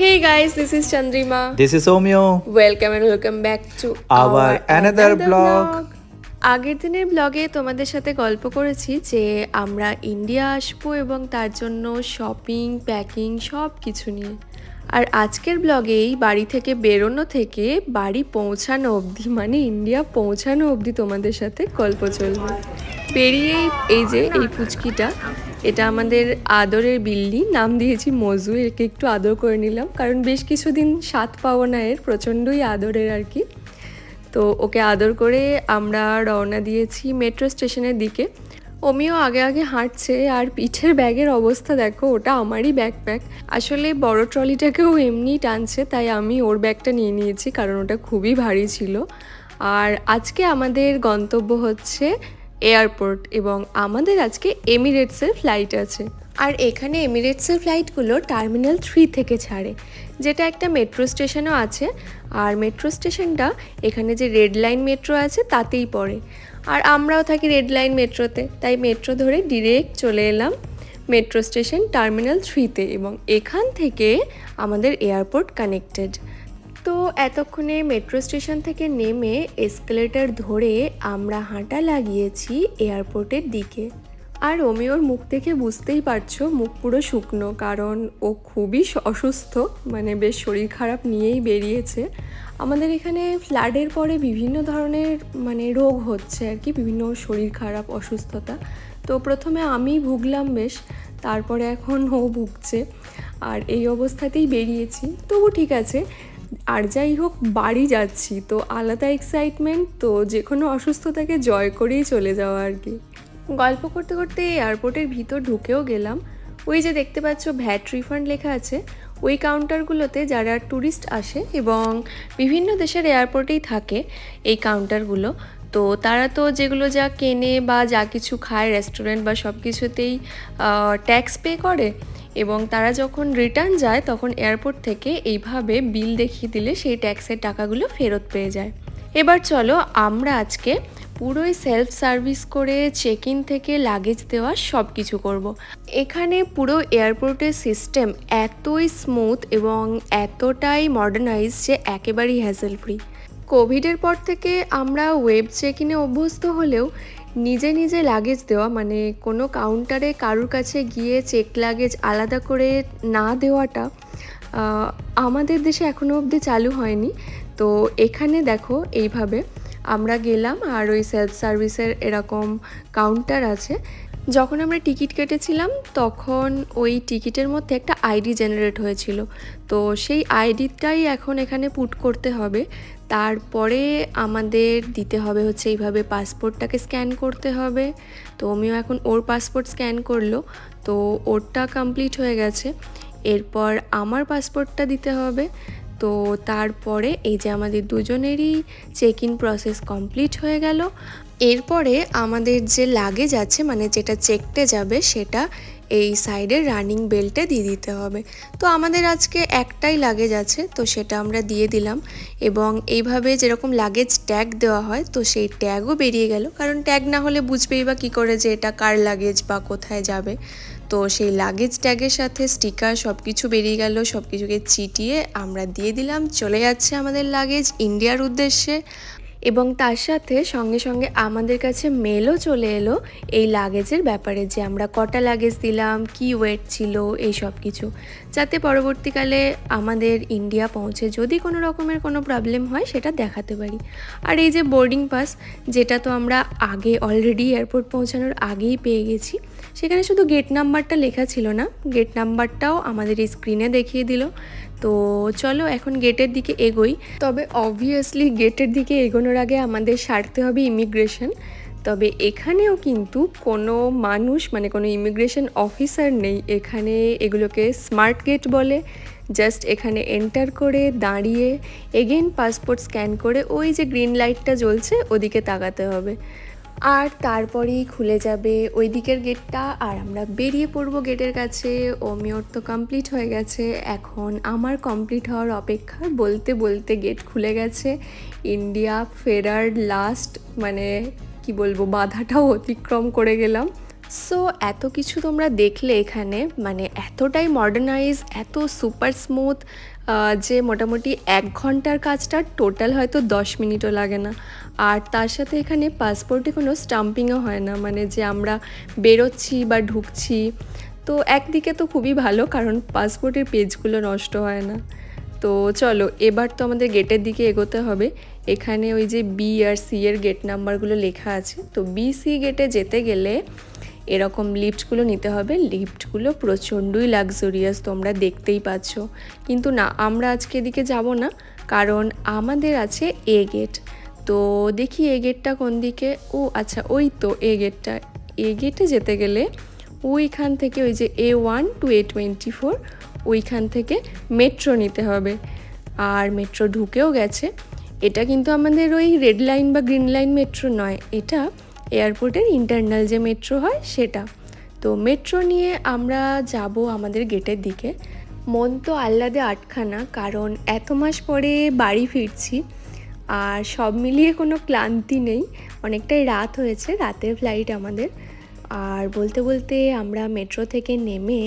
Hey guys, this is Chandrima. This is Omyo. Welcome back to our another vlog. আগের দিনের ব্লগে তোমাদের সাথে গল্প করেছি যে আমরা ইন্ডিয়া আসবো এবং তার জন্য শপিং প্যাকিং সব কিছু নিয়ে। আর আজকের ব্লগেই বাড়ি থেকে বেরোনো থেকে বাড়ি পৌঁছানো অবধি মানে ইন্ডিয়া পৌঁছানো অবধি তোমাদের সাথে গল্প চলবে। বেরিয়েই এই যে এই পুচকিটা, এটা আমাদের আদরের বিল্লি, নাম দিয়েছি মজু। একে একটু আদর করে নিলাম কারণ বেশ কিছুদিন স্বাদ পাবো না, এর প্রচণ্ডই আদরের আর কি। তো ওকে আদর করে আমরা রওনা দিয়েছি মেট্রো স্টেশনের দিকে। অমিও আগে আগে হাঁটছে আর পিঠের ব্যাগের অবস্থা দেখো, ওটা আমারই ব্যাকপ্যাক। আসলে বড় ট্রলিটাকেও এমনি টানছে, তাই আমি ওর ব্যাগটা নিয়ে নিয়েছি কারণ ওটা খুবই ভারী ছিল। আর আজকে আমাদের গন্তব্য হচ্ছে এয়ারপোর্ট এবং আমাদের আজকে এমিরেটসের ফ্লাইট আছে। আর এখানে এমিরেটসের ফ্লাইটগুলো টার্মিনাল 3 থেকে ছাড়ে, যেটা একটা মেট্রো স্টেশনও আছে। আর মেট্রো স্টেশনটা এখানে যে রেড লাইন মেট্রো আছে তাতেই পড়ে। আর আমরাও থাকি রেড লাইন মেট্রোতে, তাই মেট্রো ধরে ডিরেক্ট চলে এলাম মেট্রো স্টেশন টার্মিনাল 3-তে এবং এখান থেকে আমাদের এয়ারপোর্ট কানেক্টেড। তো এতক্ষণে মেট্রো স্টেশন থেকে নেমে এসকেলেটর ধরে আমরা হাঁটা লাগিয়েছি এয়ারপোর্টের দিকে। আর অমিওর মুখ দেখে বুঝতেই পারছো মুখ পুরো শুকনো, কারণ ও খুবই অসুস্থ, মানে বেশ শরীর খারাপ নিয়েই বেরিয়েছে। আমাদের এখানে ফ্লাডের পরে বিভিন্ন ধরনের মানে রোগ হচ্ছে আর কি, বিভিন্ন শরীর খারাপ অসুস্থতা। তো প্রথমে আমি ভুগলাম বেশ, তারপরে এখন ও ভুগছে। আর এই অবস্থাতেই বেরিয়েছি, তবু ঠিক আছে। আর যাই হোক বাড়ি যাচ্ছি তো আলাদা এক্সাইটমেন্ট, তো যে কোনো অসুস্থতাকে জয় করেই চলে যাওয়া আর কি। গল্প করতে করতে এয়ারপোর্টের ভিতর ঢুকেও গেলাম। ওই যে দেখতে পাচ্ছ ভ্যাট রিফান্ড লেখা আছে, ওই কাউন্টারগুলোতে যারা ট্যুরিস্ট আসে এবং বিভিন্ন দেশের এয়ারপোর্টেই থাকে এই কাউন্টারগুলো, তো তারা তো যেগুলো যা কেনে বা যা কিছু খায় রেস্টুরেন্ট বা সব কিছুতেই ট্যাক্স পে করে, এবং তারা যখন রিটার্ন যায় তখন এয়ারপোর্ট থেকে এইভাবে বিল দেখিয়ে দিলে সেই ট্যাক্সের টাকাগুলো ফেরত পেয়ে যায়। এবার চলো আমরা আজকে পুরোই সেলফ সার্ভিস করে চেক ইন থেকে লাগেজ দেওয়া সব কিছু করব। এখানে পুরো এয়ারপোর্টের সিস্টেম এতই স্মুথ এবং এতটাই মডার্নাইজ যে একেবারেই হ্যাসেল ফ্রি। কোভিডের পর থেকে আমরা ওয়েব চেক ইনে অভ্যস্ত হলেও নিজে নিজে লাগেজ দেওয়া, মানে কোনো কাউন্টারে কারুর কাছে গিয়ে চেক লাগেজ আলাদা করে না দেওয়াটা আমাদের দেশে এখনও অবধি চালু হয়নি। তো এখানে দেখো এইভাবে আমরা গেলাম আর ওই সেলফ সার্ভিসের এরকম কাউন্টার আছে। যখন আমরা টিকিট কেটেছিলাম তখন ওই টিকিটের মধ্যে একটা আইডি জেনারেট হয়েছিল, তো সেই আইডিটাই এখন এখানে পুট করতে হবে। তারপরে আমাদের দিতে হবে হচ্ছে এইভাবে পাসপোর্টটাকে স্ক্যান করতে হবে। তো আমিও এখন ওর পাসপোর্ট স্ক্যান করলো, তো ওরটা কমপ্লিট হয়ে গেছে। এরপর আমার পাসপোর্টটা দিতে হবে। তো তারপরে এই যে আমাদের দুজনেরই চেক ইন প্রসেস কমপ্লিট হয়ে গেল। এরপরে আমাদের যে লাগেজ আছে মানে যেটা চেকতে যাবে সেটা এই সাইডের রানিং বেল্টে দিয়ে দিতে হবে। তো আমাদের আজকে একটাই লাগেজ আছে, তো সেটা আমরা দিয়ে দিলাম। এবং এইভাবে যেরকম লাগেজ ট্যাগ দেওয়া হয় তো সেই ট্যাগও বেরিয়ে গেল, কারণ ট্যাগ না হলে বুঝবেই বা কী করে যে এটা কার লাগেজ বা কোথায় যাবে। তো সেই লাগেজ ট্যাগের সাথে স্টিকার সব কিছু বেরিয়ে গেল, সব কিছুকে চিটিয়ে আমরা দিয়ে দিলাম। চলে যাচ্ছে আমাদের লাগেজ ইন্ডিয়ার উদ্দেশ্যে। এবং তার সাথে সঙ্গে সঙ্গে আমাদের কাছে মেলও চলে এলো এই লাগেজের ব্যাপারে, যে আমরা কটা লাগেজ দিলাম, কি ওয়েট ছিল, এই সব কিছু, যাতে পরবর্তীকালে আমাদের ইন্ডিয়া পৌঁছে যদি কোনো রকমের কোনো প্রবলেম হয় সেটা দেখাতে পারি। আর এই যে বোর্ডিং পাস, যেটা তো আমরা আগে অলরেডি এয়ারপোর্ট পৌঁছানোর আগেই পেয়ে গেছি, সেখানে শুধু গেট নাম্বারটা লেখা ছিল না, গেট নাম্বারটাও আমাদের এই স্ক্রিনে দেখিয়ে দিল। তো চলো এখন গেটের দিকে এগোই। তবে অবভিয়াসলি গেটের দিকে এগোনোর আগে আমাদের সারতে হবে ইমিগ্রেশন। তবে এখানেও কিন্তু কোনো মানুষ মানে কোনো ইমিগ্রেশন অফিসার নেই এখানে, এগুলোকে স্মার্ট গেট বলে। জাস্ট এখানে এন্টার করে দাঁড়িয়ে এগেন পাসপোর্ট স্ক্যান করে ওই যে গ্রিন লাইটটা জ্বলছে ওদিকে তাকাতে হবে, আর তারপরেই খুলে যাবে ওই দিকের গেটটা আর আমরা বেরিয়ে পড়বো গেটের কাছে। ওমিওর তো কমপ্লিট হয়ে গেছে, এখন আমার কমপ্লিট হওয়ার অপেক্ষা। বলতে বলতে গেট খুলে গেছে। ইন্ডিয়া ফেরার লাস্ট মানে কি বলবো বাধাটাও অতিক্রম করে গেলাম। সো এত কিছু তোমরা দেখলে এখানে, মানে এতটাই মডার্নাইজ, এত সুপার স্মুথ, যে মোটামুটি 1 ঘন্টার কাজটা টোটাল হয়তো 10 মিনিটও লাগে না। আর তার সাথে এখানে পাসপোর্টে কোনো স্টাম্পিংও হয় না, মানে যে আমরা বেরোচ্ছি বা ঢুকছি। তো একদিকে তো খুবই ভালো, কারণ পাসপোর্টের পেজগুলো নষ্ট হয় না। তো চলো এবার তো আমাদের গেটের দিকে এগোতে হবে। এখানে ওই যে বি আর সি এর গেট নাম্বারগুলো লেখা আছে। তো বি সি গেটে যেতে গেলে এরকম লিফটগুলো নিতে হবে। লিফটগুলো প্রচণ্ডই লাক্সারিয়াস, তোমরা দেখতেই পাচ্ছ। কিন্তু না, আমরা আজকে এদিকে যাব না, কারণ আমাদের আছে এ গেট। তো দেখি এ গেটটা কোন দিকে। ও আচ্ছা, ওই তো এ গেটটা। এ গেটে যেতে গেলে ওইখান থেকে ওই যে A1 to A24 ওইখান থেকে মেট্রো নিতে হবে। আর মেট্রো ঢুকেও গেছে। এটা কিন্তু আমাদের ওই রেড লাইন বা গ্রিন লাইন মেট্রো নয়, এটা এয়ারপোর্টের ইন্টারনাল যে মেট্রো হয় সেটা। তো মেট্রো নিয়ে আমরা যাব আমাদের গেটের দিকে। মন তো আহ্লাদে আটখানা, কারণ এত মাস পরে বাড়ি ফিরছি। আর সব মিলিয়ে কোনো ক্লান্তি নেই, অনেকটাই রাত হয়েছে, রাতের ফ্লাইট আমাদের। আর বলতে বলতে আমরা মেট্রো থেকে নেমে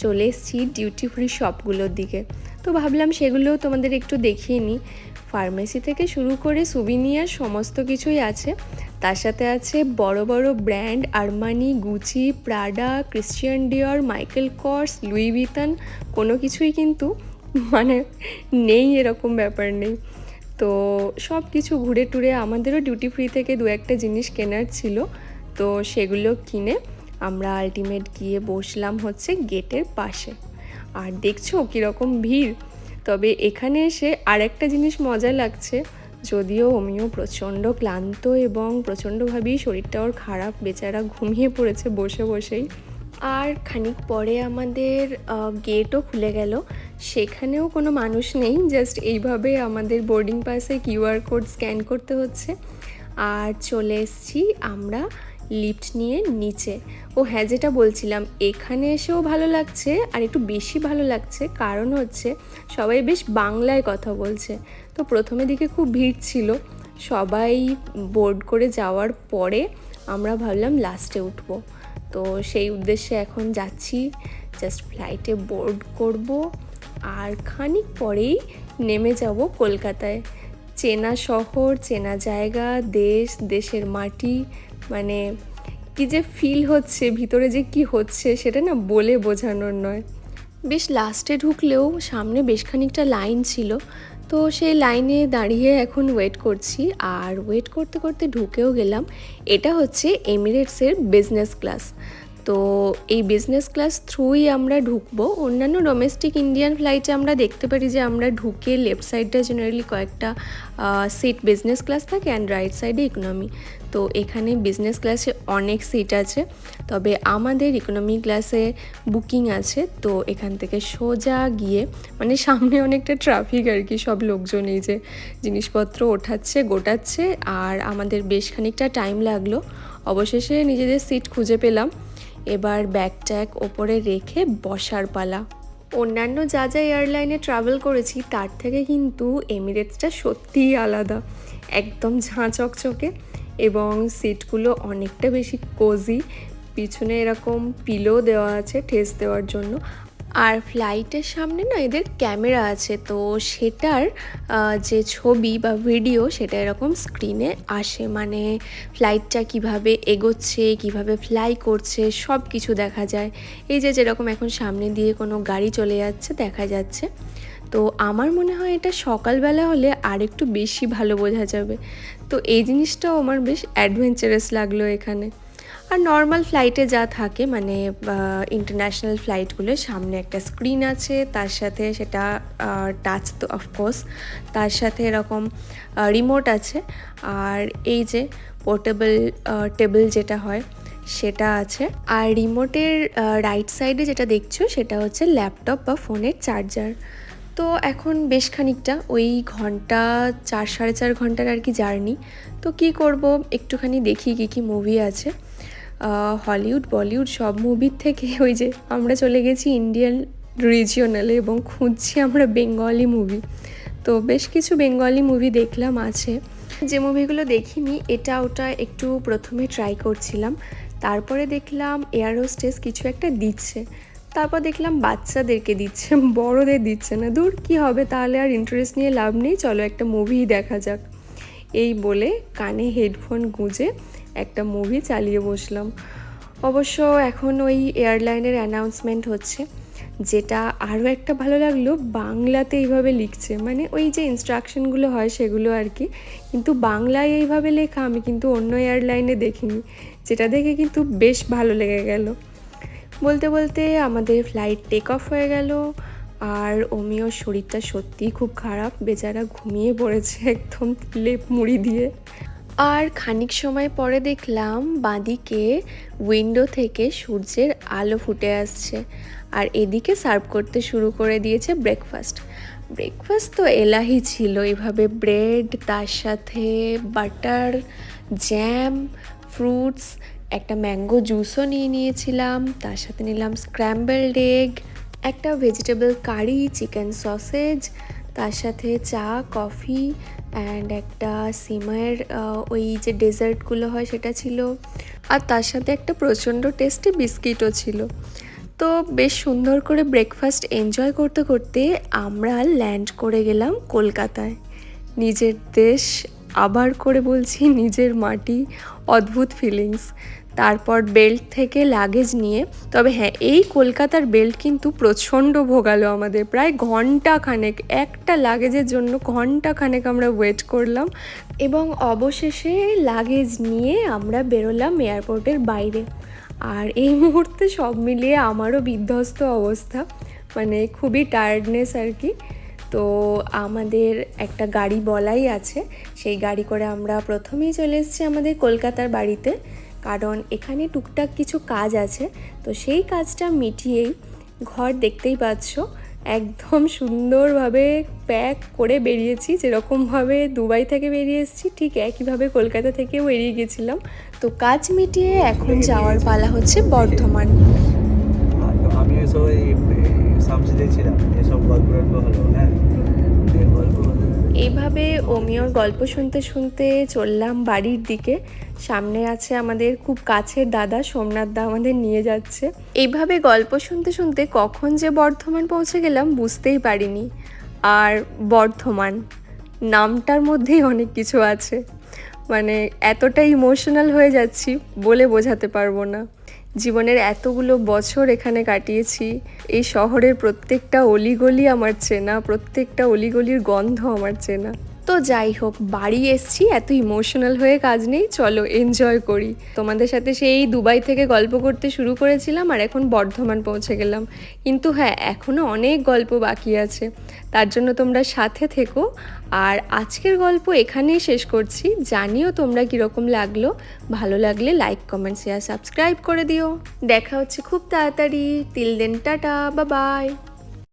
চলে এসেছি ডিউটি ফ্রি শপগুলোর দিকে। তো ভাবলাম সেগুলোও তোমাদের একটু দেখিয়ে নিই। ফার্মেসি থেকে শুরু করে সুভিনিয়ার সমস্ত কিছুই আছে। তার সাথে আছে বড় বড় brand Armani, Gucci, Prada, Christian Dior, Michael Kors, Louis Vuitton, কোনো কিছুই কিন্তু মানে নেই এরকম ব্যাপার নেই। তো সব কিছু ঘুরে টুরে আমাদেরও ডিউটি ফ্রি থেকে 2-1টা জিনিস কেনার ছিল। তো সেগুলো কিনে আমরা আলটিমেট গিয়ে বসলাম হচ্ছে গেটের পাশে। আর দেখছো কীরকম ভিড়। তবে এখানে এসে আরেকটা জিনিস মজা লাগছে, যদিও অমিও প্রচণ্ড ক্লান্ত এবং প্রচণ্ডভাবেই শরীরটা ওর খারাপ, বেচারা ঘুমিয়ে পড়েছে বসে বসেই। আর খানিক পরে আমাদের গেটও খুলে গেল। সেখানেও কোনো মানুষ নেই, জাস্ট এইভাবে আমাদের বোর্ডিং পাসে কিউআর কোড স্ক্যান করতে হচ্ছে। আর চলে এসেছি আমরা লিফট নিয়ে নিচে। ও হ্যাঁ, যেটা বলছিলাম, এখানে এসেও ভালো লাগছে, আর একটু বেশি ভালো লাগছে কারণ হচ্ছে সবাই বেশ বাংলায় কথা বলছে। তো প্রথমে দিকে খুব ভিড় ছিল, সবাই বোর্ড করে যাওয়ার পরে আমরা ভাবলাম লাস্টে উঠবো। তো সেই উদ্দেশ্যে এখন যাচ্ছি, জাস্ট ফ্লাইটে বোর্ড করব আর খানিক পরেই নেমে যাব কলকাতায়। চেনা শহর, চেনা জায়গা, দেশ, দেশের মাটি, মানে কি যে ফিল হচ্ছে ভিতরে, যে কি হচ্ছে সেটা না বলে বোঝানোর নয়। বেশ লাস্টে ঢুকলেও সামনে বেশ খানিকটা লাইন ছিল। তো সেই লাইনে দাঁড়িয়ে এখন ওয়েট করছি, আর ওয়েট করতে করতে ঢুকেও গেলাম। এটা হচ্ছে এমিরেটসের বিজনেস ক্লাস। তো এই বিজনেস ক্লাস থ্রুই আমরা ঢুকবো। অন্যান্য ডোমেস্টিক ইন্ডিয়ান ফ্লাইটে আমরা দেখতে পারি যে আমরা ঢুকে লেফট সাইডটা জেনারেলি কয়েকটা সিট বিজনেস ক্লাস থাকে অ্যান্ড রাইট সাইডে ইকোনমি। তো এখানে বিজনেস ক্লাসে অনেক সিট আছে, তবে আমাদের ইকোনমি ক্লাসে বুকিং আছে। তো এখান থেকে সোজা গিয়ে, মানে সামনে অনেকটা ট্রাফিক আর কি, সব লোকজন এই যে জিনিসপত্র ওঠাচ্ছে গোটাচ্ছে, আর আমাদের বেশ খানিকটা টাইম লাগলো। অবশেষে নিজেদের সিট খুঁজে পেলাম। এবার ব্যাগ ট্যাগ ওপরে রেখে বসার পালা। অন্যান্য যা যা এয়ারলাইনে ট্রাভেল করেছি তার থেকে কিন্তু এমিরেটসটা সত্যিই আলাদা, একদম ঝাঁ চকচকে, এবং সিটগুলো অনেকটা বেশি কোজি। পিছনে এরকম পিলো দেওয়া আছে ঠেস দেওয়ার জন্য। আর ফ্লাইটের সামনে না এদের ক্যামেরা আছে, তো সেটার যে ছবি বা ভিডিও সেটা এরকম স্ক্রিনে আসে, মানে ফ্লাইটটা কিভাবে এগোচ্ছে, কিভাবে ফ্লাই করছে সব কিছু দেখা যায়। এই যে যেরকম এখন সামনে দিয়ে কোনো গাড়ি চলে যাচ্ছে দেখা যাচ্ছে। তো আমার মনে হয় এটা সকালবেলা হলে আর একটু বেশি ভালো বোঝা যাবে। তো এই জিনিসটাও আমার বেশ অ্যাডভেঞ্চারাস লাগলো এখানে। আর নর্মাল ফ্লাইটে যা থাকে, মানে ইন্টারন্যাশনাল ফ্লাইটগুলোর সামনে একটা স্ক্রিন আছে, তার সাথে সেটা টাচ তো অফকোর্স, তার সাথে এরকম রিমোট আছে, আর এই যে পোর্টেবল টেবিল যেটা হয় সেটা আছে। আর রিমোটের রাইট সাইডে যেটা দেখছো সেটা হচ্ছে ল্যাপটপ বা ফোনের চার্জার। তো এখন বেশ খানিকটা ওই ঘন্টা 4-4.5 ঘন্টার আর কি জার্নি। তো কি করব, একটুখানি দেখি কী মুভি আছে। হলিউড বলিউড সব মুভির থেকে ওই যে আমরা চলে গেছি ইন্ডিয়ান রিজিওনালে এবং খুঁজছি আমরা বেঙ্গলি মুভি। তো বেশ কিছু বেঙ্গলি মুভি দেখলাম আছে, যে মুভিগুলো দেখিনি এটা ওটা একটু প্রথমে ট্রাই করছিলাম। তারপরে দেখলাম এয়ার হোস্টেস কিছু একটা দিচ্ছে, তারপর দেখলাম বাচ্চাদেরকে দিচ্ছে, বড়দের দিচ্ছে না। দূর কী হবে, তাহলে আর ইন্টারেস্ট নিয়ে লাভ নেই, চলো একটা মুভি দেখা যাক। এই বলে কানে হেডফোন গুঁজে একটা মুভি চালিয়ে বসলাম। অবশ্য এখন ওই এয়ারলাইনের অ্যানাউন্সমেন্ট হচ্ছে, যেটা আরও একটা ভালো লাগলো, বাংলাতে এইভাবে লিখছে, মানে ওই যে ইনস্ট্রাকশনগুলো হয় সেগুলো আর কি, কিন্তু বাংলায় এইভাবে লেখা আমি কিন্তু অন্য এয়ারলাইনে দেখিনি, যেটা দেখে কিন্তু বেশ ভালো লেগে গেল। বলতে বলতে আমাদের ফ্লাইট টেক অফ হয়ে গেল, আর অমিওর শরীরটা সত্যিই খুব খারাপ, বেচারা ঘুমিয়ে পড়েছে একদম লেপ মুড়ি দিয়ে। আর খানিক সময় পরে দেখলাম বাঁদিকে উইন্ডো থেকে সূর্যের আলো ফুটে আসছে, আর এদিকে সার্ভ করতে শুরু করে দিয়েছে ব্রেকফাস্ট। ব্রেকফাস্ট তো এলাহি ছিল, এভাবে ব্রেড, তার সাথে বাটার, জ্যাম, ফ্রুটস, একটা ম্যাঙ্গো জুসও নিয়েছিলাম, তার সাথে নিলাম স্ক্র্যাম্বলড এগ, একটা ভেজিটেবল কারি, চিকেন সসেজ, তার সাথে চা, কফি অ্যান্ড একটা সিমাইয়ের ওই যে ডেজার্টগুলো হয় সেটা ছিল, আর তার সাথে একটা প্রচণ্ড টেস্টি বিস্কিটও ছিল। তো বেশ সুন্দর করে ব্রেকফাস্ট এনজয় করতে করতে আমরা ল্যান্ড করে গেলাম কলকাতায়। নিজের দেশ, আবার করে বলছি নিজের মাটি, অদ্ভুত ফিলিংস। তারপর বেল্ট থেকে লাগেজ নিয়ে, তবে হ্যাঁ এই কলকাতার বেল্ট কিন্তু প্রচণ্ড ভোগালো আমাদের, প্রায় ঘন্টাখানেক একটা লাগেজের জন্য ঘন্টাখানেক আমরা ওয়েট করলাম, এবং অবশেষে লাগেজ নিয়ে আমরা বেরোলাম এয়ারপোর্টের বাইরে। আর এই মুহূর্তে সব মিলিয়ে আমারও বিধ্বস্ত অবস্থা, মানে খুবই টায়ার্ডনেস আর কি। তো আমাদের একটা গাড়ি বলাই আছে, সেই গাড়ি করে আমরা প্রথমেই চলে এসেছি আমাদের কলকাতার বাড়িতে, কারণ এখানে টুকটাক কিছু কাজ আছে। তো সেই কাজটা মিটিয়েই ঘর দেখতেই পাচ্ছ একদম সুন্দরভাবে প্যাক করে বেরিয়েছি, যেরকমভাবে দুবাই থেকে বেরিয়ে এসেছি ঠিক একইভাবে কলকাতা থেকেও বেরিয়ে গেছিলাম। তো কাজ মিটিয়ে এখন যাওয়ার পালা হচ্ছে বর্ধমান। আমি এসব সামসিতেছিলাম, এসব গল্প হলো, হ্যাঁ গল্প। এইভাবে অমিয়র গল্প শুনতে শুনতে চললাম বাড়ির দিকে। সামনে আছে আমাদের খুব কাছের দাদা, সোমনাথ দা আমাদের নিয়ে যাচ্ছে। এইভাবে গল্প শুনতে শুনতে কখন যে বর্ধমান পৌঁছে গেলাম বুঝতেই পারিনি। আর বর্ধমান নামটার মধ্যেই অনেক কিছু আছে, মানে এতটা ইমোশনাল হয়ে যাচ্ছি বলে বোঝাতে পারবো না। জীবনের এতগুলো বছর এখানে কাটিয়েছি, এই শহরের প্রত্যেকটা অলিগলি আমার চেনা, প্রত্যেকটা অলিগলির গন্ধ আমার চেনা। তো যাই হোক, বাড়ি এসছি, এত ইমোশনাল হয়ে কাজ নেই, চলো এনজয় করি। তোমাদের সাথে সেই দুবাই থেকে গল্প করতে শুরু করেছিলাম, আর এখন বর্ধমান পৌঁছে গেলাম। কিন্তু হ্যাঁ, এখনও অনেক গল্প বাকি আছে, তার জন্য তোমরা সাথে থেকো। আর আজকের গল্প এখানেই শেষ করছি। জানিও তোমরা কীরকম লাগলো, ভালো লাগলে লাইক, কমেন্ট, শেয়ার, সাবস্ক্রাইব করে দিও। দেখা হচ্ছে খুব তাড়াতাড়ি। Till then, tata, bye by.